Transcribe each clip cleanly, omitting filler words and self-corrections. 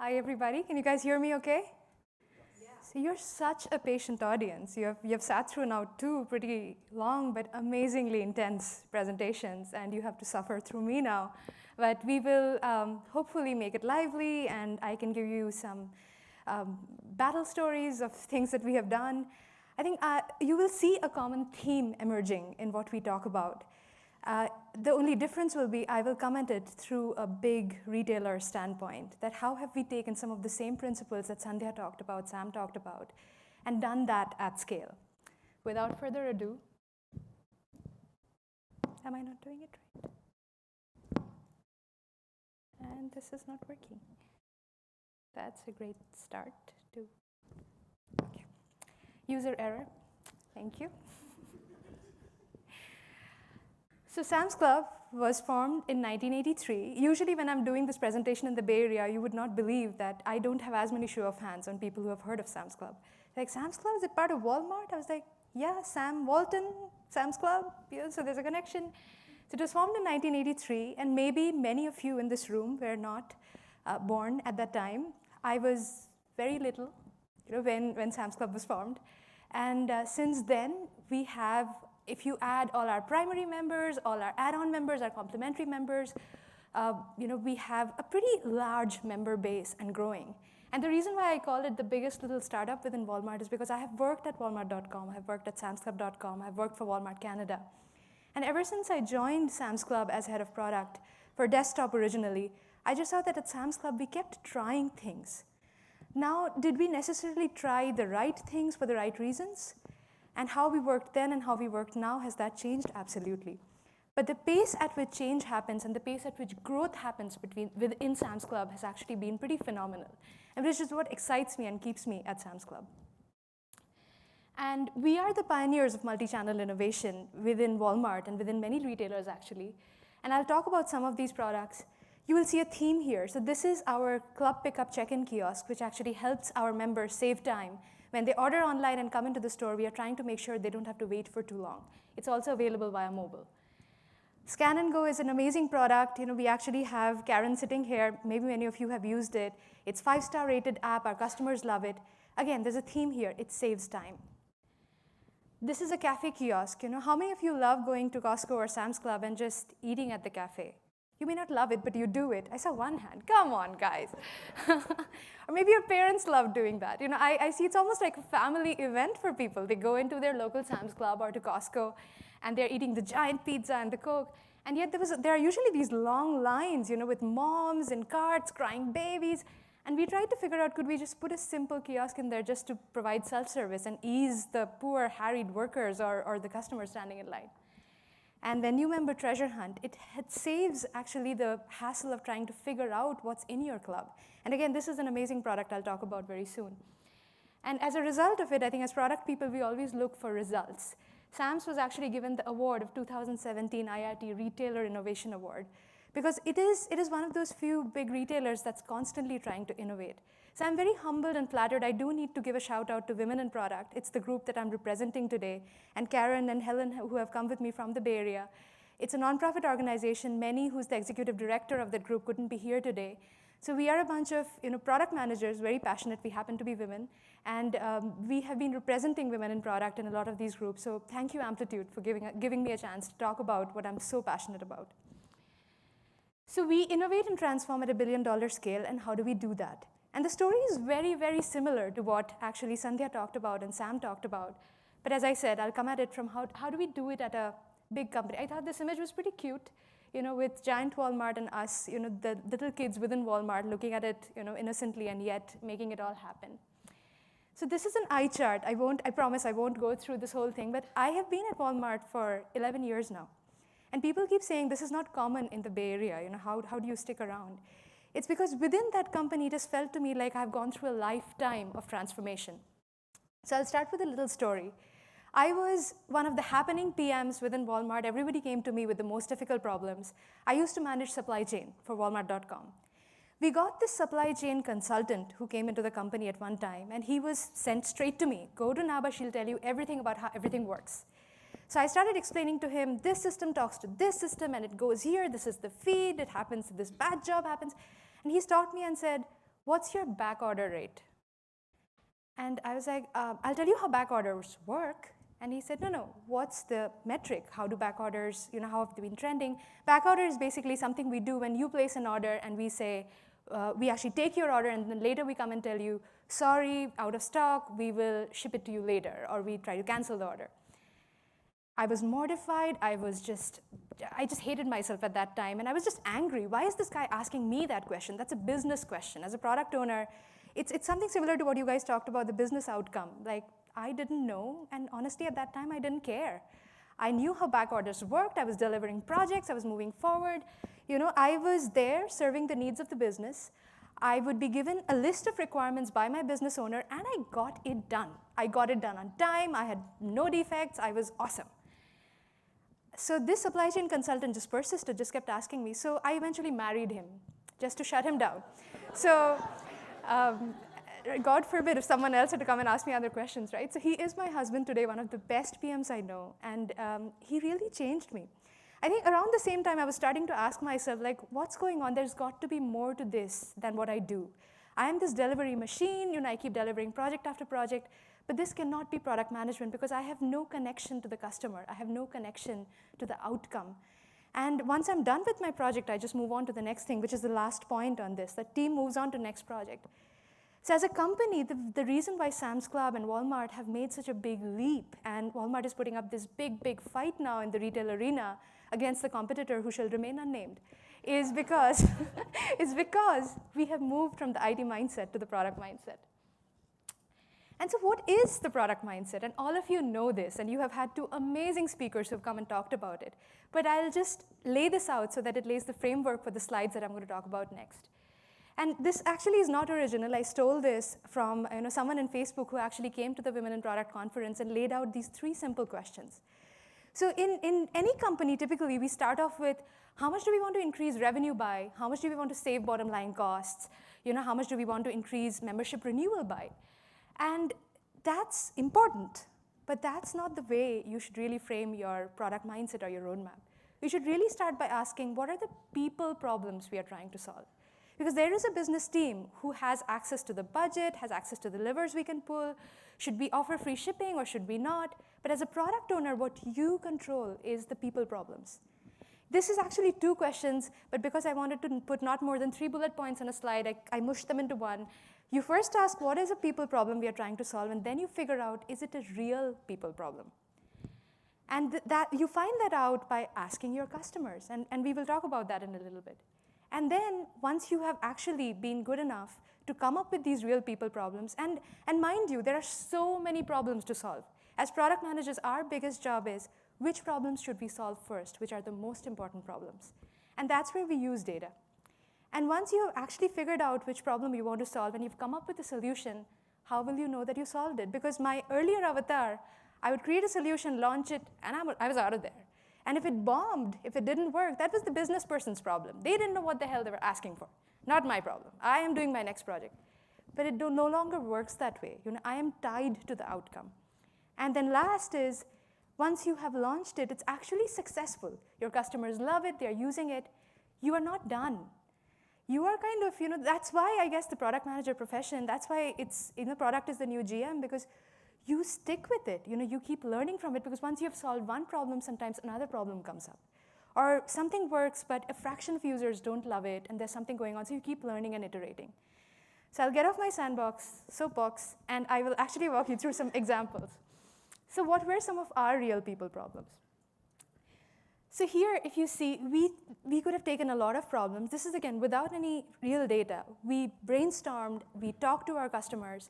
Hi, everybody. Can you guys hear me okay? Yeah. So you're such a patient audience. You have sat through now 2 pretty long but amazingly intense presentations, and you have to suffer through me now. But we will hopefully make it lively, and I can give you some battle stories of things that we have done. I think you will see a common theme emerging in what we talk about. The only difference will be I will come at it through a big retailer standpoint, that how have we taken some of the same principles that Sandhya talked about, Sam talked about, and done that at scale. Without further ado, am I not doing it right? And this is not working. That's a great start to, okay. User error, thank you. So Sam's Club was formed in 1983. Usually when I'm doing this presentation in the Bay Area, you would not believe that I don't have as many show of hands on people who have heard of Sam's Club. Like, Sam's Club, is it part of Walmart? I was like, yeah, Sam Walton, Sam's Club, yeah, so there's a connection. So it was formed in 1983, and maybe many of you in this room were not born at that time. I was very little, when Sam's Club was formed. And since then, we have, if you add all our primary members, all our add-on members, our complementary members, we have a pretty large member base and growing. And the reason why I call it the biggest little startup within Walmart is because I have worked at Walmart.com, I've worked at SamsClub.com, I've worked for Walmart Canada. And ever since I joined Sam's Club as head of product for desktop originally, I just saw that at Sam's Club we kept trying things. Now, did we necessarily try the right things for the right reasons? And how we worked then and how we work now, has that changed? Absolutely. But the pace at which change happens and the pace at which growth happens within Sam's Club has actually been pretty phenomenal, and which is what excites me and keeps me at Sam's Club. And we are the pioneers of multi-channel innovation within Walmart and within many retailers, actually. And I'll talk about some of these products. You will see a theme here. So this is our club pickup check-in kiosk, which actually helps our members save time. When they order online and come into the store, we are trying to make sure they don't have to wait for too long. It's also available via mobile. Scan and Go is an amazing product. We actually have Karen sitting here. Maybe many of you have used it. It's 5-star rated app. Our customers love it. Again, there's a theme here. It saves time. This is a cafe kiosk. How many of you love going to Costco or Sam's Club and just eating at the cafe? You may not love it, but you do it. I saw one hand. Come on, guys. Or maybe your parents love doing that. I see it's almost like a family event for people. They go into their local Sam's Club or to Costco, and they're eating the giant pizza and the Coke. And yet there are usually these long lines, with moms in carts, crying babies. And we tried to figure out, could we just put a simple kiosk in there just to provide self-service and ease the poor, harried workers or the customers standing in line? And when you member treasure hunt, it saves actually the hassle of trying to figure out what's in your club. And again, this is an amazing product I'll talk about very soon. And as a result of it, I think as product people, we always look for results. Sam's was actually given the award of 2017 IIT Retailer Innovation Award, because it is one of those few big retailers that's constantly trying to innovate. So I'm very humbled and flattered. I do need to give a shout out to Women in Product. It's the group that I'm representing today, and Karen and Helen, who have come with me from the Bay Area. It's a nonprofit organization. Manny, who's the executive director of that group, couldn't be here today. So we are a bunch of product managers, very passionate. We happen to be women, and we have been representing Women in Product in a lot of these groups. So thank you, Amplitude, for giving me a chance to talk about what I'm so passionate about. So we innovate and transform at a billion-dollar scale, and how do we do that? And the story is very, very similar to what actually Sandhya talked about and Sam talked about. But as I said, I'll come at it from how do we do it at a big company. I thought this image was pretty cute, with giant Walmart and us, the little kids within Walmart looking at it, innocently and yet making it all happen. So this is an eye chart. I promise I won't go through this whole thing, but I have been at Walmart for 11 years now. And people keep saying this is not common in the Bay Area. How do you stick around? It's because within that company, it has felt to me like I've gone through a lifetime of transformation. So I'll start with a little story. I was one of the happening PMs within Walmart. Everybody came to me with the most difficult problems. I used to manage supply chain for Walmart.com. We got this supply chain consultant who came into the company at one time, and he was sent straight to me. Go to Naba, she'll tell you everything about how everything works. So I started explaining to him, this system talks to this system, and it goes here. This is the feed. It happens, this bad job happens. And he stopped me and said, what's your back order rate? And I was like, I'll tell you how back orders work. And he said, no, what's the metric? How do back orders, how have they been trending? Back order is basically something we do when you place an order and we say, we actually take your order and then later we come and tell you, sorry, out of stock, we will ship it to you later, or we try to cancel the order. I was mortified. I just hated myself at that time, and I was just angry. Why is this guy asking me that question? That's a business question. As a product owner, it's something similar to what you guys talked about, the business outcome. Like, I didn't know, and honestly, at that time, I didn't care. I knew how back orders worked. I was delivering projects. I was moving forward. I was there serving the needs of the business. I would be given a list of requirements by my business owner, and I got it done. I got it done on time. I had no defects. I was awesome. So this supply chain consultant just persisted, just kept asking me. So I eventually married him just to shut him down. So God forbid if someone else had to come and ask me other questions, right? So he is my husband today, one of the best PMs I know, and he really changed me. I think around the same time I was starting to ask myself, like, what's going on? There's got to be more to this than what I do. I am this delivery machine, I keep delivering project after project, but this cannot be product management because I have no connection to the customer. I have no connection to the outcome. And once I'm done with my project, I just move on to the next thing, which is the last point on this. The team moves on to next project. So as a company, the reason why Sam's Club and Walmart have made such a big leap, and Walmart is putting up this big fight now in the retail arena against the competitor who shall remain unnamed, is because, we have moved from the IT mindset to the product mindset. And so what is the product mindset? And all of you know this, and you have had two amazing speakers who have come and talked about it. But I'll just lay this out so that it lays the framework for the slides that I'm going to talk about next. And this actually is not original. I stole this from someone in Facebook who actually came to the Women in Product conference and laid out these 3 simple questions. So in any company, typically, we start off with, how much do we want to increase revenue by? How much do we want to save bottom line costs? How much do we want to increase membership renewal by? And that's important, but that's not the way you should really frame your product mindset or your roadmap. You should really start by asking, what are the people problems we are trying to solve? Because there is a business team who has access to the budget, has access to the levers we can pull. Should we offer free shipping or should we not? But as a product owner, what you control is the people problems. This is actually 2 questions, but because I wanted to put not more than 3 bullet points on a slide, I mushed them into one. You first ask, what is a people problem we are trying to solve? And then you figure out, is it a real people problem? And that you find that out by asking your customers. And we will talk about that in a little bit. And then once you have actually been good enough to come up with these real people problems, and mind you, there are so many problems to solve. As product managers, our biggest job is, which problems should we solve first? Which are the most important problems? And that's where we use data. And once you have actually figured out which problem you want to solve and you've come up with a solution, how will you know that you solved it? Because my earlier avatar, I would create a solution, launch it, and I was out of there. And if it bombed, if it didn't work, that was the business person's problem. They didn't know what the hell they were asking for. Not my problem. I am doing my next project. But it no longer works that way. I am tied to the outcome. And then last is, once you have launched it, it's actually successful. Your customers love it, they're using it. You are not done. You are kind of, that's why I guess the product manager profession, that's why it's, product is the new GM, because you stick with it. You keep learning from it, because once you have solved one problem, sometimes another problem comes up. Or something works, but a fraction of users don't love it, and there's something going on, so you keep learning and iterating. So I'll get off my soapbox, and I will actually walk you through some examples. So what were some of our real people problems? So here, if you see, we could have taken a lot of problems. This is, again, without any real data. We brainstormed, we talked to our customers,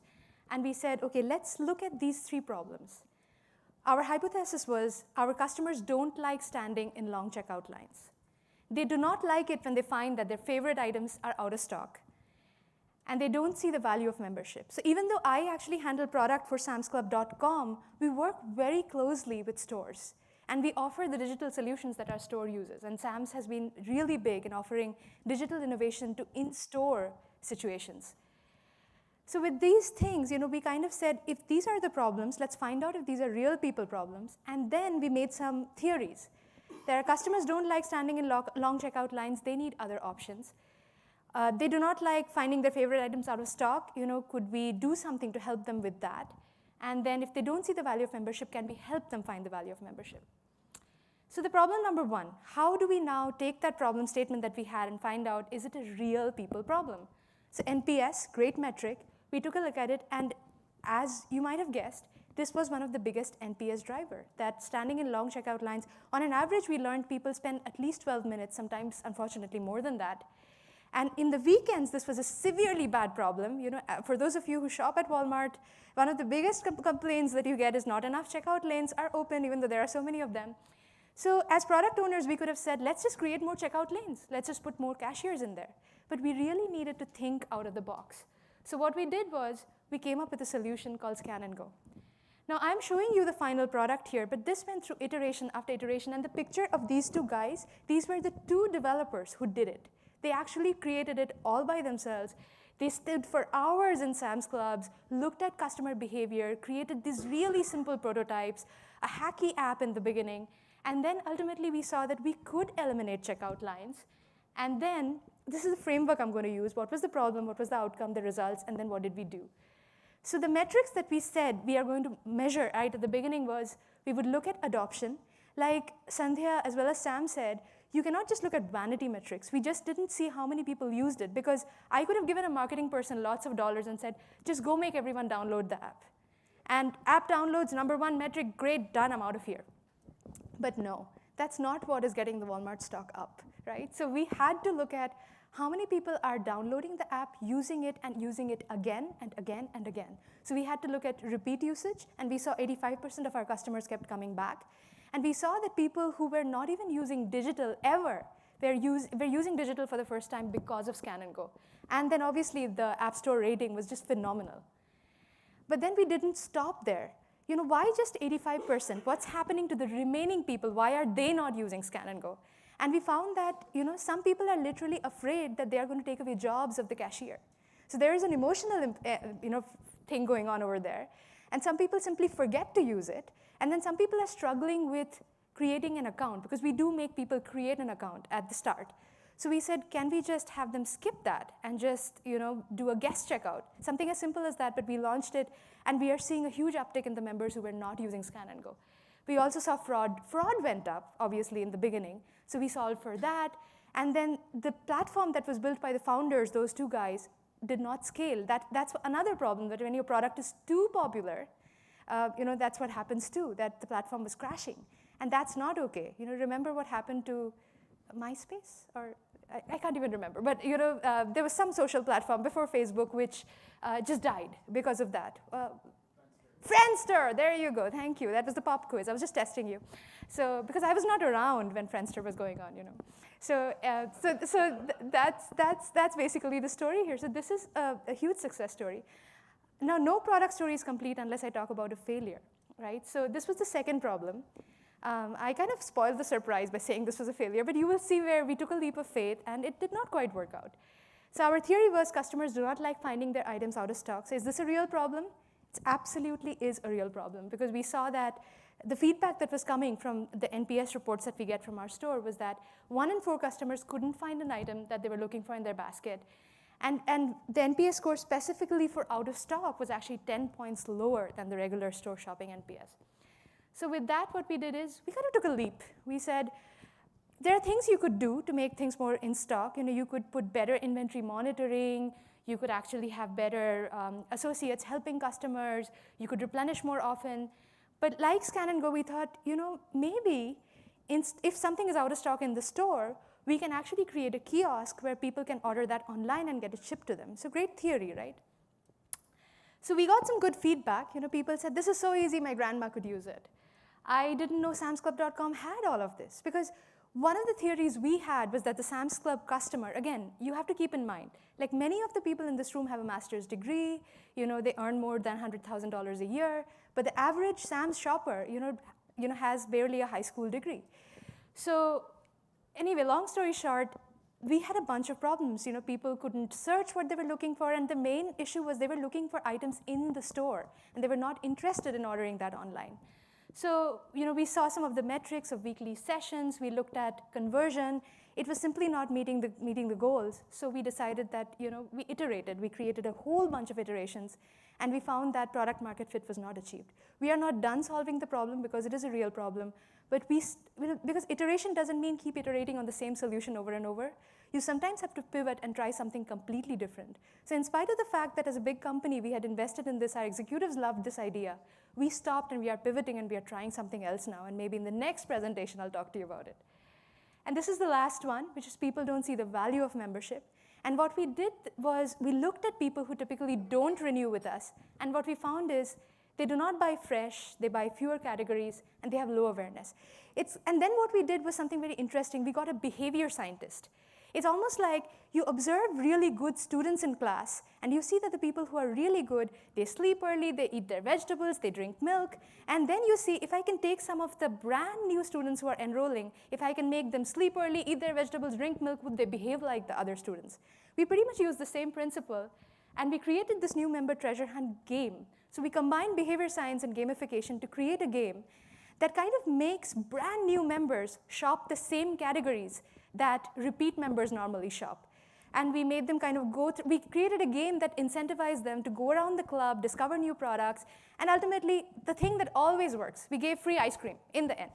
and we said, OK, let's look at these 3 problems. Our hypothesis was our customers don't like standing in long checkout lines. They do not like it when they find that their favorite items are out of stock. And they don't see the value of membership. So even though I actually handle product for samsclub.com, we work very closely with stores. And we offer the digital solutions that our store uses. And Sam's has been really big in offering digital innovation to in-store situations. So with these things, we kind of said, if these are the problems, let's find out if these are real people problems. And then we made some theories. There are customers don't like standing in long checkout lines. They need other options. They do not like finding their favorite items out of stock. Could we do something to help them with that? And then if they don't see the value of membership, can we help them find the value of membership? So the problem number one, how do we now take that problem statement that we had and find out, is it a real people problem? So NPS, great metric. We took a look at it, and as you might have guessed, this was one of the biggest NPS driver, that standing in long checkout lines, on an average, we learned people spend at least 12 minutes, sometimes, unfortunately, more than that. And in the weekends, this was a severely bad problem. For those of you who shop at Walmart, one of the biggest complaints that you get is not enough checkout lanes are open, even though there are so many of them. So as product owners, we could have said, let's just create more checkout lanes. Let's just put more cashiers in there. But we really needed to think out of the box. So what we did was, we came up with a solution called Scan and Go. Now, I'm showing you the final product here, but this went through iteration after iteration. And the picture of these two guys, these were the two developers who did it. They actually created it all by themselves. They stood for hours in Sam's Clubs, looked at customer behavior, created these really simple prototypes, a hacky app in the beginning. And then ultimately, we saw that we could eliminate checkout lines. And then, this is the framework I'm going to use. What was the problem? What was the outcome, the results? And then what did we do? So the metrics that we said we are going to measure right at the beginning was, we would look at adoption. Like Sandhya as well as Sam said, you cannot just look at vanity metrics. We just didn't see how many people used it, because I could have given a marketing person lots of dollars and said, just go make everyone download the app. And app downloads, number one metric, great, done, I'm out of here. But no, that's not what is getting the Walmart stock up, right? So we had to look at how many people are downloading the app, using it, and using it again and again and again. So we had to look at repeat usage, and we saw 85% of our customers kept coming back. And we saw that people who were not even using digital ever, were using digital for the first time because of Scan and Go. And then obviously the App Store rating was just phenomenal. But then we didn't stop there. Why just 85%? What's happening to the remaining people? Why are they not using Scan and Go? And we found that some people are literally afraid that they are going to take away jobs of the cashier. So there is an emotional thing going on over there. And some people simply forget to use it. And then some people are struggling with creating an account, because we do make people create an account at the start. So we said, can we just have them skip that and just do a guest checkout? Something as simple as that, but we launched it, and we are seeing a huge uptick in the members who were not using Scan and Go. We also saw fraud. Fraud went up, obviously, in the beginning. So we solved for that. And then the platform that was built by the founders, those two guys, did not scale. That's another problem, that when your product is too popular, that's what happens too, that the platform was crashing. And that's not OK. Remember what happened to MySpace? Or I can't even remember. But there was some social platform before Facebook which just died because of that. Friendster, there you go, thank you. That was the pop quiz, I was just testing you. So, because I was not around when Friendster was going on, So, that's basically the story here. So this is a huge success story. Now, no product story is complete unless I talk about a failure, right? So this was the second problem. I kind of spoiled the surprise by saying this was a failure, but you will see where we took a leap of faith, and it did not quite work out. So our theory was customers do not like finding their items out of stock. So is this a real problem? It absolutely is a real problem, because we saw that the feedback that was coming from the NPS reports that we get from our store was that 1 in 4 customers couldn't find an item that they were looking for in their basket. And the NPS score specifically for out of stock was actually 10 points lower than the regular store shopping NPS. So with that, what we did is we kind of took a leap. We said, there are things you could do to make things more in stock. You could put better inventory monitoring. You could actually have better associates helping customers. You could replenish more often. But like Scan and Go, we thought, maybe if something is out of stock in the store, we can actually create a kiosk where people can order that online and get it shipped to them. So great theory, right? So we got some good feedback. People said, this is so easy, my grandma could use it. I didn't know samsclub.com had all of this, because one of the theories we had was that the Sam's Club customer, again, you have to keep in mind, like many of the people in this room have a master's degree, they earn more than $100,000 a year, but the average Sam's shopper, has barely a high school degree. So anyway, long story short, we had a bunch of problems. People couldn't search what they were looking for, and the main issue was they were looking for items in the store, and they were not interested in ordering that online. So we saw some of the metrics of weekly sessions. We looked at conversion. it was simply not meeting the goals. So we decided that, we iterated. We created a whole bunch of iterations, and we found that product market fit was not achieved. We are not done solving the problem because it is a real problem, but because iteration doesn't mean keep iterating on the same solution over and over. You sometimes have to pivot and try something completely different. So in spite of the fact that as a big company we had invested in this, our executives loved this idea, we stopped and we are pivoting and we are trying something else now, and maybe in the next presentation I'll talk to you about it. And this is the last one, which is people don't see the value of membership. And what we did was we looked at people who typically don't renew with us, and what we found is they do not buy fresh, they buy fewer categories, and they have low awareness. And then what we did was something very interesting. We got a behavior scientist. It's almost like you observe really good students in class, and you see that the people who are really good, they sleep early, they eat their vegetables, they drink milk, and then you see if I can take some of the brand new students who are enrolling, if I can make them sleep early, eat their vegetables, drink milk, would they behave like the other students? We pretty much used the same principle, and we created this new member treasure hunt game. So we combined behavior science and gamification to create a game that kind of makes brand new members shop the same categories that repeat members normally shop. And we made them kind of we created a game that incentivized them to go around the club, discover new products, and ultimately, the thing that always works, we gave free ice cream in the end.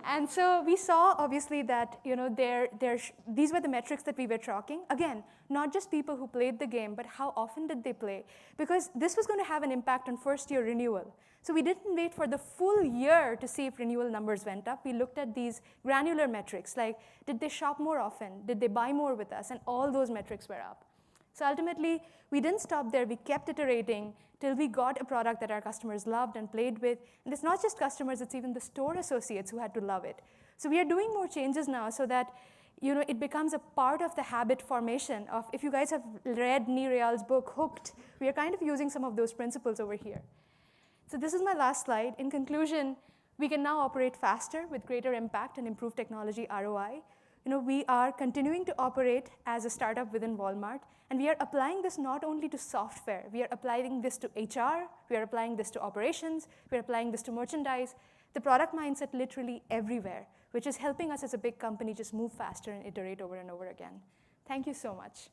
And so we saw, obviously, that these were the metrics that we were tracking. Again, not just people who played the game, but how often did they play? Because this was going to have an impact on first-year renewal. So we didn't wait for the full year to see if renewal numbers went up. We looked at these granular metrics, like did they shop more often? Did they buy more with us? And all those metrics were up. So ultimately, we didn't stop there. We kept iterating till we got a product that our customers loved and played with. And it's not just customers, it's even the store associates who had to love it. So we are doing more changes now so that it becomes a part of the habit formation of, if you guys have read Neerayal's book, Hooked, we are kind of using some of those principles over here. So this is my last slide. In conclusion, we can now operate faster with greater impact and improved technology ROI. We are continuing to operate as a startup within Walmart, and we are applying this not only to software. We are applying this to HR. We are applying this to operations. We are applying this to merchandise. The product mindset literally everywhere, which is helping us as a big company just move faster and iterate over and over again. Thank you so much.